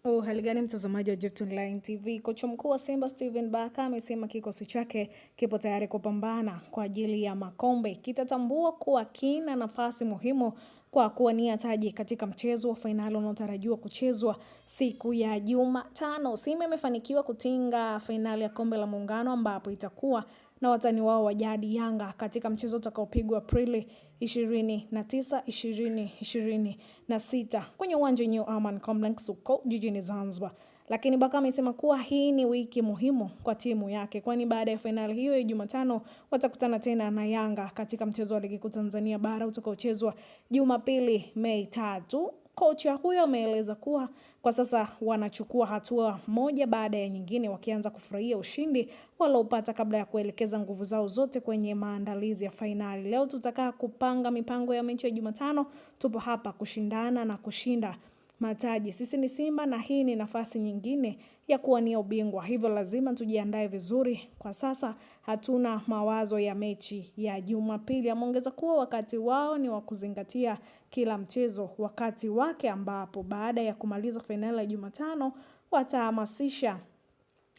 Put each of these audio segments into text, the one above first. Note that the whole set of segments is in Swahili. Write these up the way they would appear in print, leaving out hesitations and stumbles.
Hali gani mtazamaji wa Gift Online TV. Kocha mkuu wa Simba Steven Barker amesema kikosi chake kipo tayari kupambana kwa ajili ya makombe. Kitatambua kuwa kina nafasi muhimu kwa kuwania taji katika mchezo wa fainali unaotarajiwa kuchezwa siku ya Jumatano. Simba imefanikiwa kutinga fainali ya kombe la Muungano ambapo itakuwa na watani wao wa jadi Yanga katika mchezo utakaopigwa Aprili 29, 2026 kwenye uwanja New Aman Complex huko jijini Zanzibar. Lakini Barker amesema kuwa hii ni wiki muhimu kwa timu yake, kwani baada ya fainali hiyo ya Jumatano watakutana tena na Yanga katika mchezo wa Ligi Kuu Tanzania Bara utakaochezwa Jumapili Mei 3. Kocha huyo ameeleza kuwa kwa sasa wanachukua hatua moja baada ya nyingine, wakianza kufurahia ushindi waliopata kabla ya kuelekeza nguvu zao zote kwenye maandalizi ya fainali. Leo tutakaa kupanga mipango ya mechi ya Jumatano. Tupo hapa kushindana na kushinda mataji. Sisi ni Simba na hii ni nafasi nyingine ya kuwania ubingwa. Hivyo lazima tujiandae vizuri. Kwa sasa hatuna mawazo ya mechi ya Jumapili. Ameongeza kuwa wakati wao ni wa kuzingatia kila mchezo wakati wake, ambapo baada ya kumaliza fainali ya Jumatano watahamasisha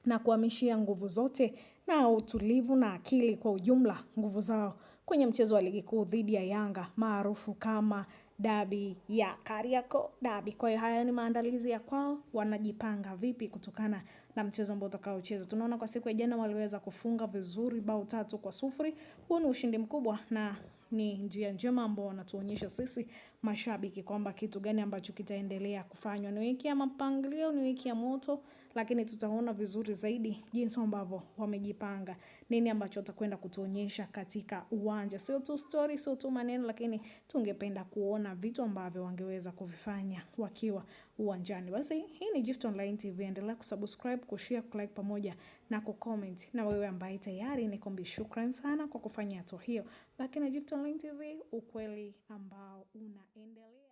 na kuhamishia nguvu zote na utulivu na akili kwa ujumla nguvu zao kwenye mchezo wa Ligi Kuu dhidi ya Yanga maarufu kama dabi ya Kariakoo dabi. Kwa hiyo haya ni maandalizi ya kwao, wanajipanga vipi kutokana na mchezo ambao utakaochezwa. Tunaona kwa siku ya jana waliweza kufunga vizuri bao 3-0. Huo ni ushindi mkubwa na ni njia njema ambao wanatuonyesha sisi mashabiki kwamba kitu gani ambacho kitaendelea kufanywa. Ni wiki ya mapangilio, ni wiki ya moto, lakini tutaona vizuri zaidi jinsi ambavyo wamejipanga. Nini ambacho watakwenda kutuonyesha katika uwanja. Sio tu story, sio tu maneno, lakini tungependa kuona vitu ambavyo wangeweza kuvifanya wakiwa uwanjani. Basi hii ni Gift Online TV. Endelea kusubscribe, kushare, kulike pamoja na kucomment. Na wewe ambaye tayari nikwambie shukrani sana kwa kufanya hatua hiyo. Baki na Gift Online TV, ukweli ambao unaendelea.